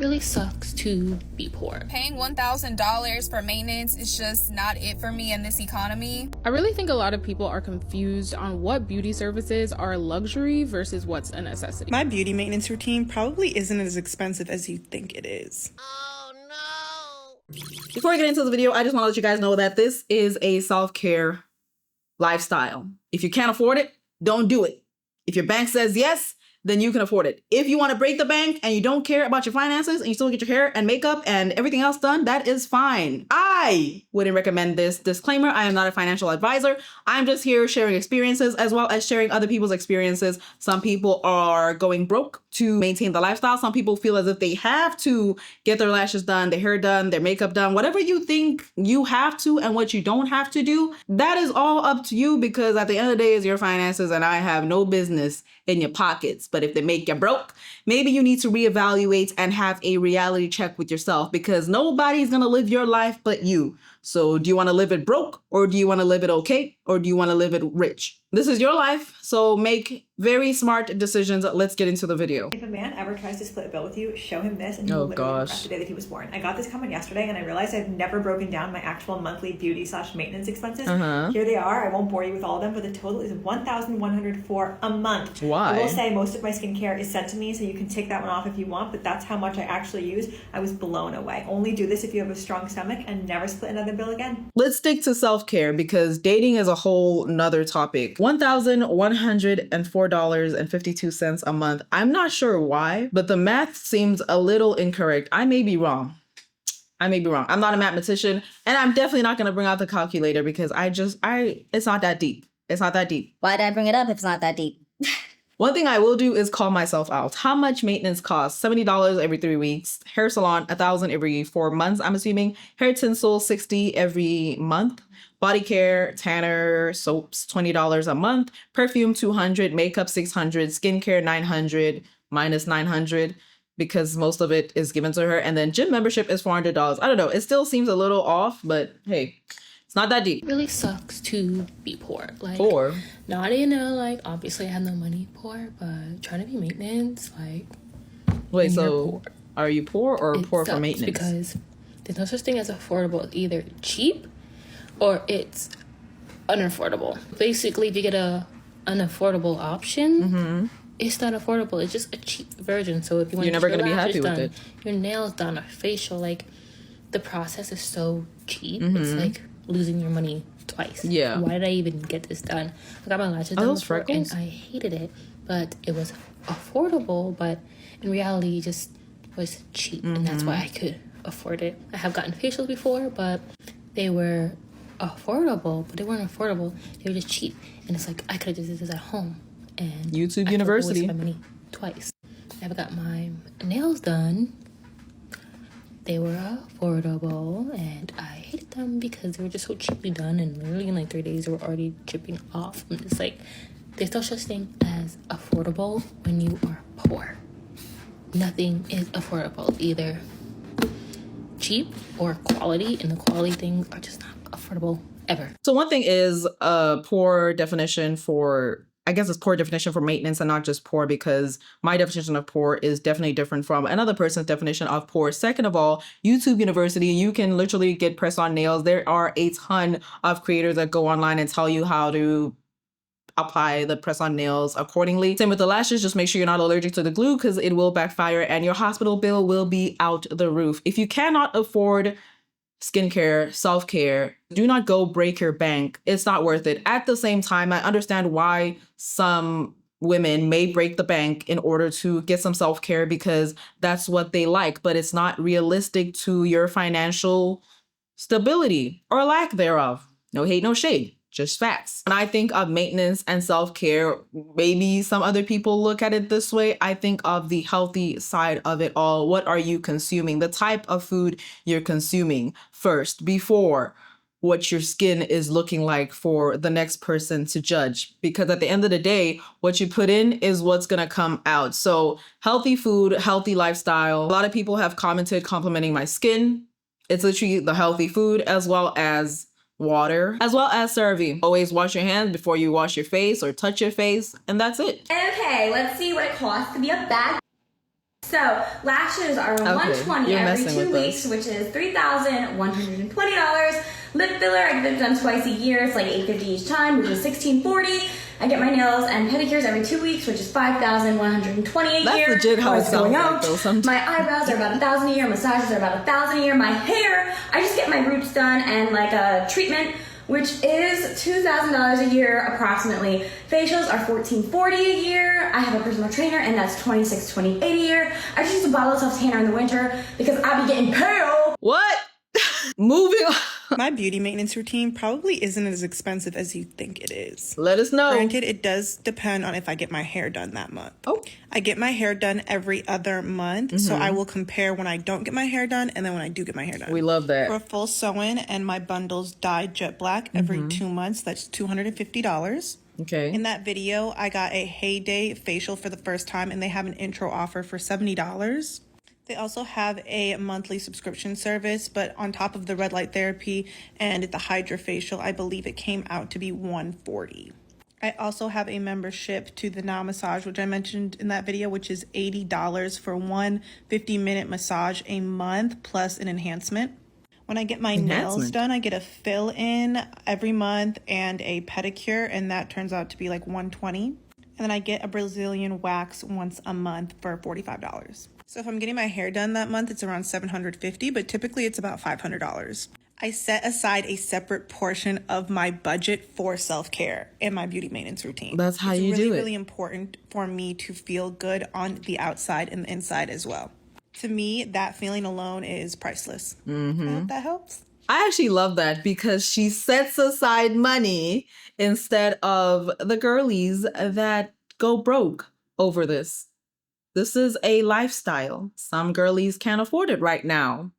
really sucks to be poor. Paying $1,000 for maintenance is just not it for me in this economy. I really think a lot of people are confused on what beauty services are a luxury versus what's a necessity. My beauty maintenance routine probably isn't as expensive as you think it is. Oh no! Before I get into the video, I just want to let you guys know that this is a self-care lifestyle. If you can't afford it, don't do it. If your bank says yes, then you can afford it. If you want to break the bank and you don't care about your finances and you still get your hair and makeup and everything else done, that is fine. I wouldn't recommend this. Disclaimer, I am not a financial advisor. I'm just here sharing experiences as well as sharing other people's experiences. Some people are going broke to maintain the lifestyle. Some people feel as if they have to get their lashes done, their hair done, their makeup done, whatever you think you have to and what you don't have to do. That is all up to you, because at the end of the day is your finances and I have no business in your pockets. But if they make you broke, maybe you need to reevaluate and have a reality check with yourself, because nobody's gonna live your life but you. So do you want to live it broke, or do you want to live it okay, or do you want to live it rich? This is your life, so make very smart decisions. Let's get into the video. If a man ever tries to split a bill with you, show him this and he will literally regret the day that he was born. I got this comment yesterday and I realized I've never broken down my actual monthly beauty / maintenance expenses. Here they are. I won't bore you with all of them, but the total is $1,104 a month. Why? I will say most of my skincare is sent to me, so you can take that one off if you want, but that's how much I actually use. I was blown away. Only do this if you have a strong stomach, and never split another bill again. Let's stick to self-care because dating is a whole nother topic. $1,104.52 a month. I'm not sure why, but the math seems a little incorrect. I may be wrong. I'm not a mathematician, and I'm definitely not going to bring out the calculator because it's not that deep. It's not that deep. Why'd I bring it up if it's not that deep? One thing I will do is call myself out. How much maintenance costs? $70 every 3 weeks. Hair salon, $1,000 every 4 months, I'm assuming. Hair tinsel, $60 every month. Body care, tanner, soaps, $20 a month. Perfume, $200. Makeup, $600. Skincare, $900 minus $900 because most of it is given to her. And then gym membership is $400. I don't know. It still seems a little off, but hey. It's not that deep. It really sucks to be poor. Like, Poor? Not in a, like, obviously I have no money poor, but trying to be maintenance, like, Wait, so are you poor or it poor for sucks maintenance? because there's no such thing as affordable. It's either cheap or it's unaffordable. Basically, if you get a unaffordable option, it's not affordable. It's just a cheap version. So if you want You're never gonna be happy with it. Your nails done, or facial, like, the process is so cheap. It's like losing your money twice. Yeah. Why did I even get this done? I got my lashes done those before freckles? and I hated it, but it was affordable, but in reality it just was cheap, and that's why I could afford it. I have gotten facials before, but they were affordable, but they weren't affordable. They were just cheap, and it's like I could have did this at home and YouTube I University. my money twice. I've got my nails done. They were affordable, and I hated them because they were just so cheaply done, and literally in like 3 days they were already chipping off. And it's like, there's no such thing as affordable when you are poor. Nothing is affordable, either cheap or quality, and the quality things are just not affordable ever. So one thing is a poor definition for, I guess it's poor definition for maintenance and not just poor, because my definition of poor is definitely different from another person's definition of poor. Second of all, YouTube University, you can literally get press-on nails. There are a ton of creators that go online and tell you how to apply the press-on nails accordingly. Same with the lashes. Just make sure you're not allergic to the glue because it will backfire and your hospital bill will be out the roof. If you cannot afford skincare, self-care, do not go break your bank. It's not worth it. At the same time, I understand why some women may break the bank in order to get some self-care because that's what they like, but it's not realistic to your financial stability or lack thereof. No hate, no shade. Just facts. When I think of maintenance and self-care, maybe some other people look at it this way. I think of the healthy side of it all. What are you consuming? The type of food you're consuming first, before what your skin is looking like for the next person to judge. Because at the end of the day, what you put in is what's gonna come out. So healthy food, healthy lifestyle. A lot of people have commented complimenting my skin. It's literally the healthy food as well as water, as well as CeraVe. Always wash your hands before you wash your face or touch your face, and that's it. Okay, let's see what it costs to be a bad So lashes are $120 you're every messing 2 with weeks, us. which is $3,120. Lip filler, I get it done twice a year. It's like $850 each time, which is $1,640. I get my nails and pedicures every 2 weeks, which is $5,120 a year. That's legit how it Always sounds going like, out. though, sometimes. My eyebrows are about $1,000 a year. Massages are about $1,000 a year. My hair, I just get my roots done and like a treatment, which is $2,000 a year approximately. Facials are $1,440 a year. I have a personal trainer, and that's $2,628 a year. I just use a bottle of self-tanner in the winter because I be getting pale. What? Moving on. My beauty maintenance routine probably isn't as expensive as you think it is. Let us know. Granted, it does depend on if I get my hair done that month. Oh. I get my hair done every other month, so I will compare when I don't get my hair done and then when I do get my hair done. We love that. For a full sew-in and my bundles dyed jet black every 2 months, that's $250. Okay. In that video, I got a Heyday facial for the first time, and they have an intro offer for $70. They also have a monthly subscription service, but on top of the red light therapy and the hydrofacial, I believe it came out to be $140. I also have a membership to the Now Massage, which I mentioned in that video, which is $80 for one 50-minute massage a month plus an enhancement. When I get my nails done, I get a fill-in every month and a pedicure, and that turns out to be like $120. And then I get a Brazilian wax once a month for $45. So if I'm getting my hair done that month, it's around $750, but typically it's about $500. I set aside a separate portion of my budget for self-care and my beauty maintenance routine. That's how you do it. It's really important for me to feel good on the outside and the inside as well. To me, that feeling alone is priceless. I hope that helps. I actually love that because she sets aside money instead of the girlies that go broke over this. This is a lifestyle. Some girlies can't afford it right now.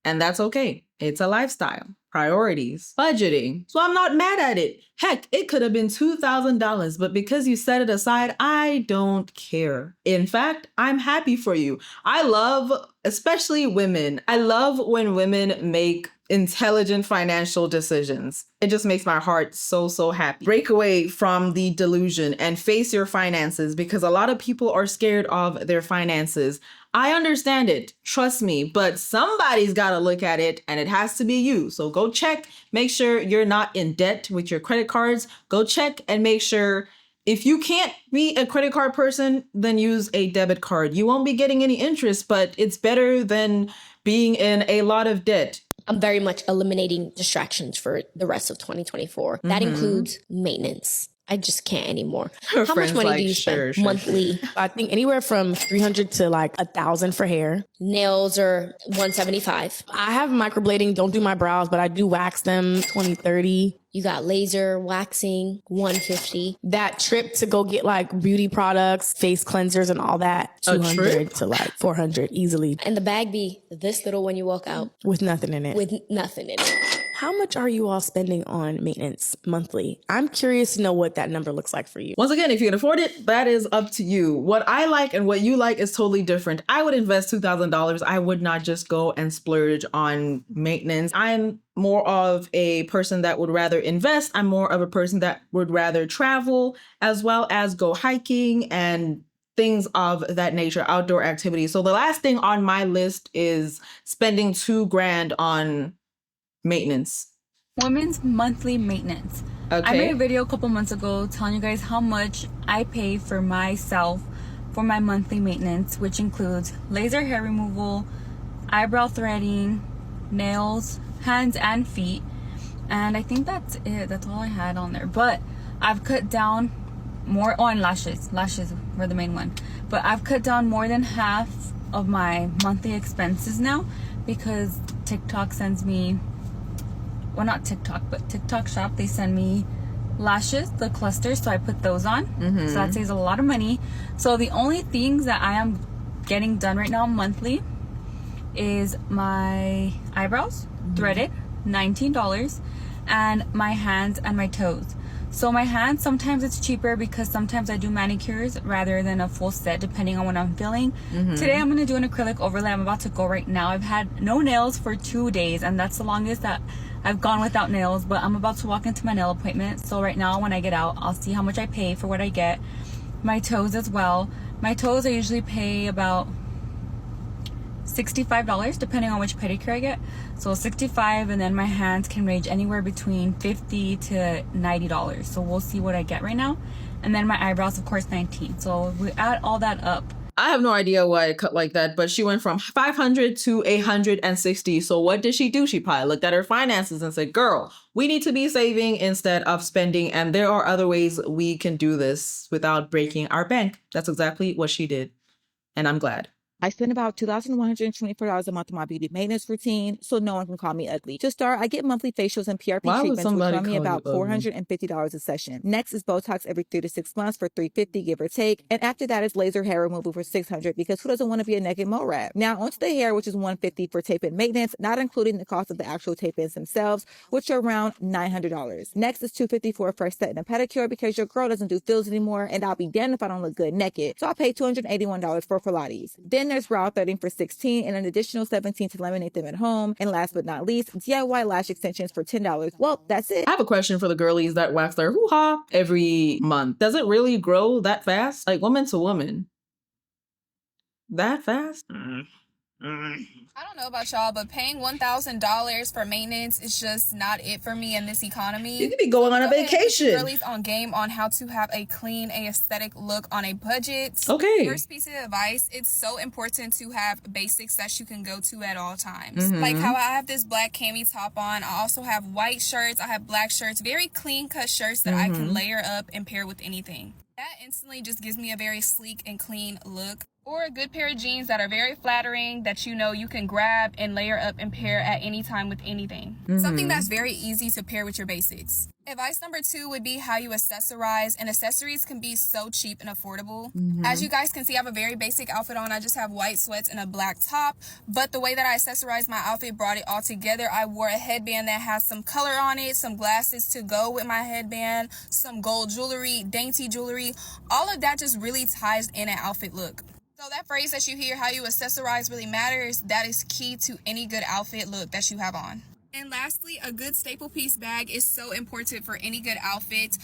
And that's okay. It's a lifestyle. Priorities, budgeting. So I'm not mad at it. Heck, it could have been $2,000, but because you set it aside, I don't care. In fact, I'm happy for you. I love, especially women, I love when women make intelligent financial decisions. It just makes my heart so happy. Break away from the delusion and face your finances, because a lot of people are scared of their finances. I understand it, trust me, but somebody's got to look at it, and it has to be you. So go check, make sure you're not in debt with your credit cards. Go check and make sure if you can't be a credit card person, then use a debit card. You won't be getting any interest, but it's better than being in a lot of debt. I'm very much eliminating distractions for the rest of 2024. That includes maintenance. I just can't anymore. Her How much money like, do you spend monthly? I think anywhere from $300 to like $1,000 for hair. Nails are $175. I have microblading, don't do my brows, but I do wax them $20-$30. You got laser waxing, $150. That trip to go get like beauty products, face cleansers and all that, $200 to like $400 easily. And the bag be this little when you walk out. With nothing in it. With nothing in it. How much are you all spending on maintenance monthly? I'm curious to know what that number looks like for you. Once again, if you can afford it, that is up to you. What I like and what you like is totally different. I would invest $2,000. I would not just go and splurge on maintenance. I'm more of a person that would rather invest. I'm more of a person that would rather travel as well as go hiking and things of that nature, outdoor activities. So the last thing on my list is spending $2,000 on maintenance. Women's monthly maintenance. Okay. I made a video a couple months ago telling you guys how much I pay for myself for my monthly maintenance, which includes laser hair removal, eyebrow threading, nails, hands and feet, and I think that's it. That's all I had on there. But I've cut down more on lashes. Lashes were the main one. But I've cut down more than half of my monthly expenses now because TikTok sends me, well, not TikTok, but TikTok Shop, they send me lashes, the clusters, so I put those on. So that saves a lot of money. So the only things that I am getting done right now monthly is my eyebrows, threaded, $19, and my hands and my toes. So my hands, sometimes it's cheaper because sometimes I do manicures rather than a full set depending on what I'm feeling. Today I'm going to do an acrylic overlay. I'm about to go right now. I've had no nails for 2 days, and that's the longest that I've gone without nails, but I'm about to walk into my nail appointment. So right now when I get out, I'll see how much I pay for what I get. My toes as well. My toes I usually pay about $65 depending on which pedicure I get. So $65, and then my hands can range anywhere between $50 to $90. So we'll see what I get right now. And then my eyebrows, of course, $19. So we add all that up. I have no idea why it cut like that, but she went from 500 to 860. So what did she do? She probably looked at her finances and said, girl, we need to be saving instead of spending. And there are other ways we can do this without breaking our bank. That's exactly what she did. And I'm glad. I spend about $2,124 a month on my beauty maintenance routine, so no one can call me ugly. To start, I get monthly facials and PRP treatments, which run me about $450 a session. Next is Botox every 3 to 6 months for $350, give or take. And after that is laser hair removal for $600, because who doesn't want to be a naked mole rat? Now onto the hair, which is $150 for tape-in maintenance, not including the cost of the actual tape-ins themselves, which are around $900. Next is $250 for a fresh set and a pedicure, because your girl doesn't do fills anymore, and I'll be damned if I don't look good naked. So I pay $281 for Pilates. Then there's brow threading for $16 and an additional $17 to laminate them at home. And last but not least, DIY lash extensions for $10. Well, that's it. I have a question for the girlies that wax their hoo-ha every month. Does it really grow that fast? Like woman to woman? That fast? I don't know about y'all, but paying $1,000 for maintenance is just not it for me in this economy. You could be going on a vacation. Girlies on game on how to have a clean, aesthetic look on a budget. Okay. First piece of advice, it's so important to have basics that you can go to at all times. Like how I have this black cami top on. I also have white shirts. I have black shirts. Very clean cut shirts that I can layer up and pair with anything. That instantly just gives me a very sleek and clean look. Or a good pair of jeans that are very flattering that you know you can grab and layer up and pair at any time with anything. Something that's very easy to pair with your basics. Advice number 2 would be how you accessorize, and accessories can be so cheap and affordable. As you guys can see, I have a very basic outfit on. I just have white sweats and a black top, but the way that I accessorized my outfit brought it all together. I wore a headband that has some color on it, some glasses to go with my headband, some gold jewelry, dainty jewelry. All of that just really ties in an outfit look. So that phrase that you hear, how you accessorize really matters, that is key to any good outfit look that you have on. And lastly, a good staple piece bag is so important for any good outfit.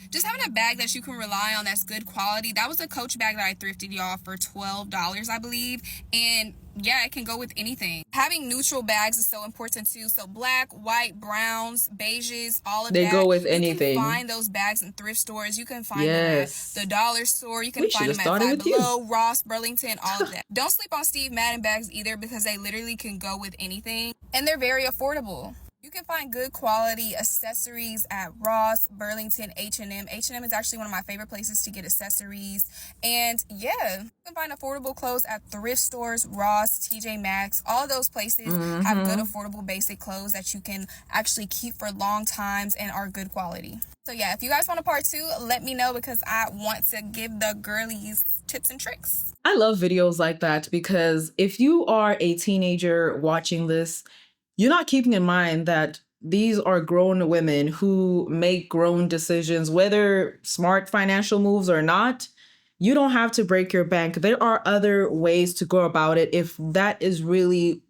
Just having a bag that you can rely on that's good quality. That was a Coach bag that I thrifted, y'all, for $12, I believe. And yeah, it can go with anything. Having neutral bags is so important too. So black, white, browns, beiges, all of that. They go with anything. You can find those bags in thrift stores. You can find them at the dollar store. You can find them at Five Below, Ross, Burlington, all of that. Don't sleep on Steve Madden bags either, because they literally can go with anything. And they're very affordable. You can find good quality accessories at Ross, Burlington, H&M. H&M is actually one of my favorite places to get accessories. And yeah, you can find affordable clothes at thrift stores, Ross, TJ Maxx. All of those places have good affordable basic clothes that you can actually keep for long times and are good quality. So yeah, if you guys want a part 2, let me know, because I want to give the girlies tips and tricks. I love videos like that, because if you are a teenager watching this, you're not keeping in mind that these are grown women who make grown decisions, whether smart financial moves or not. You don't have to break your bank. There are other ways to go about it if that is really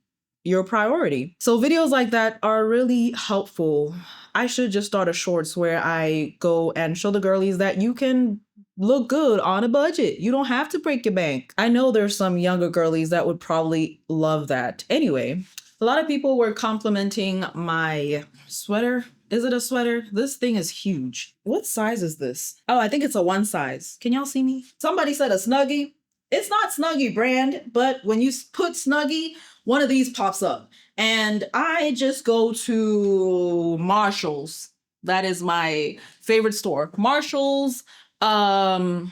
your priority. So videos like that are really helpful. I should just start a shorts where I go and show the girlies that you can look good on a budget. You don't have to break your bank. I know there's some younger girlies that would probably love that. Anyway, a lot of people were complimenting my sweater. Is it a sweater? This thing is huge. What size is this? Oh, I think it's a 1 size. Can y'all see me? Somebody said a Snuggie. It's not Snuggie brand, but when you put Snuggie, one of these pops up. And I just go to Marshall's. That is my favorite store. Marshall's, Amazon.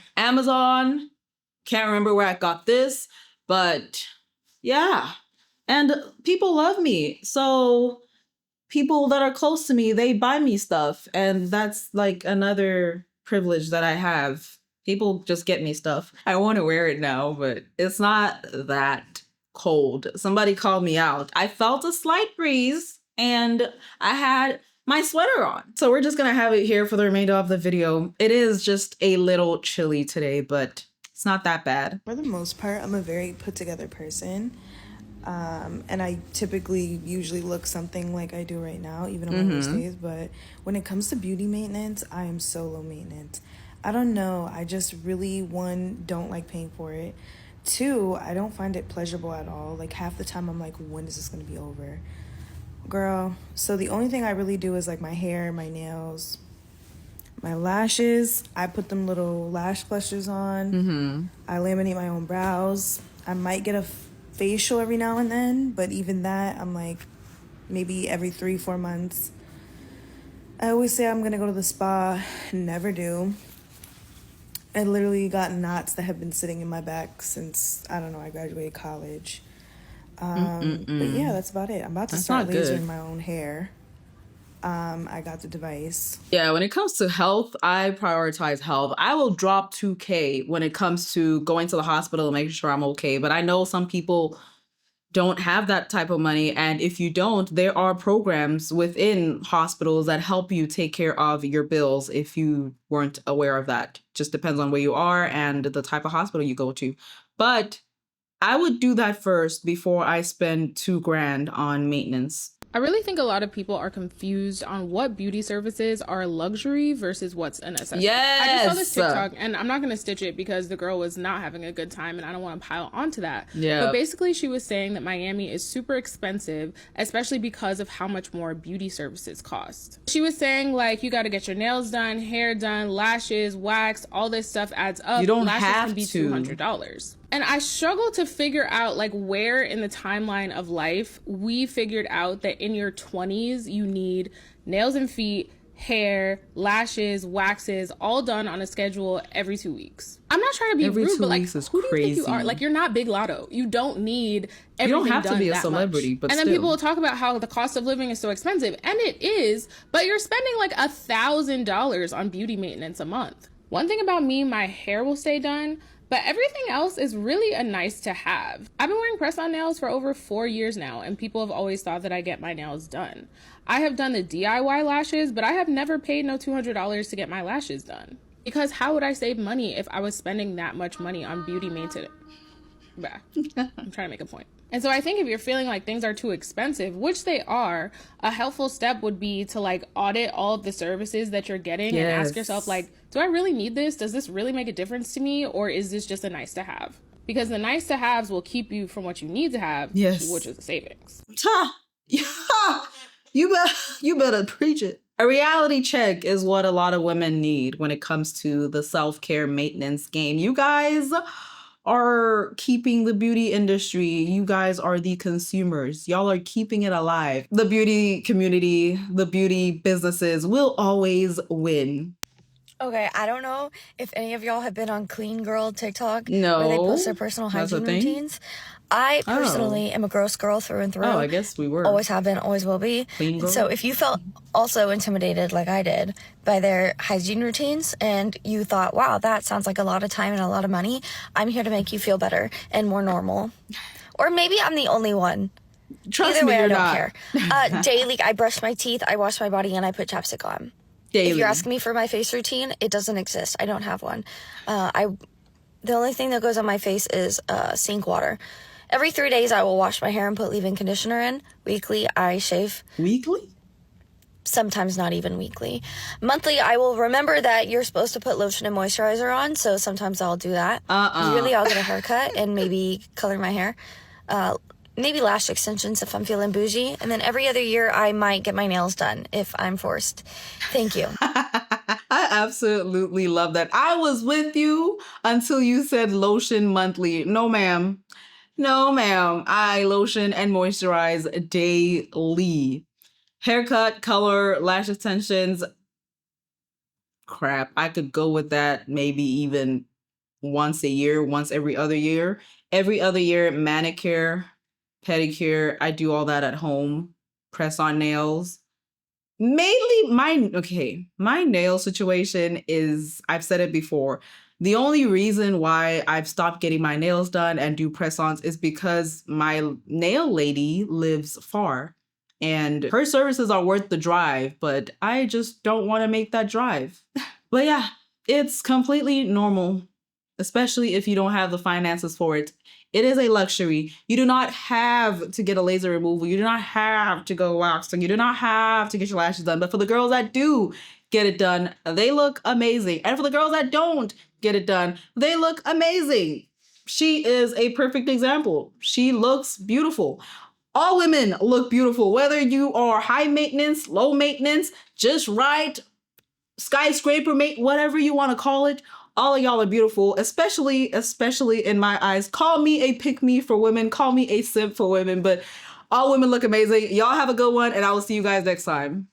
Can't remember where I got this, but yeah. And people love me. So people that are close to me, they buy me stuff. And that's like another privilege that I have. People just get me stuff. I want to wear it now, but it's not that cold. Somebody called me out. I felt a slight breeze and I had my sweater on. So we're just going to have it here for the remainder of the video. It is just a little chilly today, but it's not that bad. For the most part, I'm a very put together person. And I typically usually look something like I do right now, even on my worst days. But when it comes to beauty maintenance, I am so low maintenance. I don't know. I just really, one, don't like paying for it. Two, I don't find it pleasurable at all. Like half the time I'm like, when is this going to be over? Girl, so the only thing I really do is like my hair, my nails, my lashes. I put them little lash clusters on. I laminate my own brows. I might get a facial every now and then, but even that, I'm like maybe every 3-4 months. I always say I'm gonna go to the spa, never do. I literally got knots that have been sitting in my back since, I don't know, I graduated college. But yeah, that's about it. I'm about to start lasering my own hair. I got the device. Yeah, when it comes to health, I prioritize health. I will drop $2,000 when it comes to going to the hospital and making sure I'm okay. But I know some people don't have that type of money. And if you don't, there are programs within hospitals that help you take care of your bills if you weren't aware of that. Just depends on where you are and the type of hospital you go to. But I would do that first before I spend $2,000 on maintenance. I really think a lot of people are confused on what beauty services are luxury versus what's a necessity. Yes! I just saw this TikTok, and I'm not going to stitch it because the girl was not having a good time, and I don't want to pile onto that. Yeah. But basically, she was saying that Miami is super expensive, especially because of how much more beauty services cost. She was saying, like, you got to get your nails done, hair done, lashes, wax, all this stuff adds up. You don't lashes have can be to. $200. And I struggle to figure out, like, where in the timeline of life we figured out that in your 20s you need nails and feet, hair, lashes, waxes, all done on a schedule every 2 weeks. I'm not trying to be rude, but like, who do you think you are? Like, you're not Big Lotto. You don't need everything done that much. You don't have to be a celebrity, but and then people will talk about how the cost of living is so expensive, and it is, but you're spending like $1,000 on beauty maintenance a month. One thing about me, my hair will stay done, but everything else is really a nice to have. I've been wearing press-on nails for over 4 years now, and people have always thought that I get my nails done. I have done the DIY lashes, but I have never paid no $200 to get my lashes done. Because how would I save money if I was spending that much money on beauty maintenance? I'm trying to make a point. And so I think if you're feeling like things are too expensive, which they are, a helpful step would be to like audit all of the services that you're getting and ask yourself, like, do I really need this? Does this really make a difference to me? Or is this just a nice to have? Because the nice to haves will keep you from what you need to have, which is the savings. You better preach it. A reality check is what a lot of women need when it comes to the self-care maintenance game. You guys are keeping the beauty industry. You guys are the consumers. Y'all are keeping it alive. The beauty community, the beauty businesses will always win. Okay, I don't know if any of y'all have been on Clean Girl TikTok. No. Where they post their personal hygiene routines. I personally am a gross girl through and through. Oh, I guess we were. Always have been, always will be. Clean girl? So if you felt also intimidated like I did by their hygiene routines and you thought, wow, that sounds like a lot of time and a lot of money, I'm here to make you feel better and more normal. Or maybe I'm the only one. Trust Either me, way, you're I don't not. care. Daily, I brush my teeth, I wash my body, and I put chapstick on. Daily. If you're asking me for my face routine, it doesn't exist. I don't have one. The only thing that goes on my face is sink water. Every 3 days, I will wash my hair and put leave-in conditioner in. Weekly, I shave. Weekly? Sometimes not even weekly. Monthly, I will remember that you're supposed to put lotion and moisturizer on, so sometimes I'll do that. Yearly, I'll get a haircut and maybe color my hair. Maybe lash extensions if I'm feeling bougie. And then every other year, I might get my nails done if I'm forced. Thank you. I absolutely love that. I was with you until you said lotion monthly. No, ma'am. No, ma'am. I lotion and moisturize daily. Haircut, color, lash extensions. Crap. I could go with that maybe even once a year, once every other year. Every other year, manicure, pedicure. I do all that at home. Press on nails. Mainly my nail situation is, I've said it before, the only reason why I've stopped getting my nails done and do press-ons is because my nail lady lives far and her services are worth the drive, but I just don't want to make that drive. But yeah, it's completely normal, especially if you don't have the finances for it. It is a luxury. You do not have to get a laser removal. You do not have to go waxing. You do not have to get your lashes done. But for the girls that do get it done, they look amazing. And for the girls that don't get it done, they look amazing. She is a perfect example. She looks beautiful. All women look beautiful, whether you are high maintenance, low maintenance, just right, skyscraper mate, whatever you want to call it. All of y'all are beautiful, especially in my eyes. Call me a pick-me for women. Call me a simp for women, but all women look amazing. Y'all have a good one, and I will see you guys next time.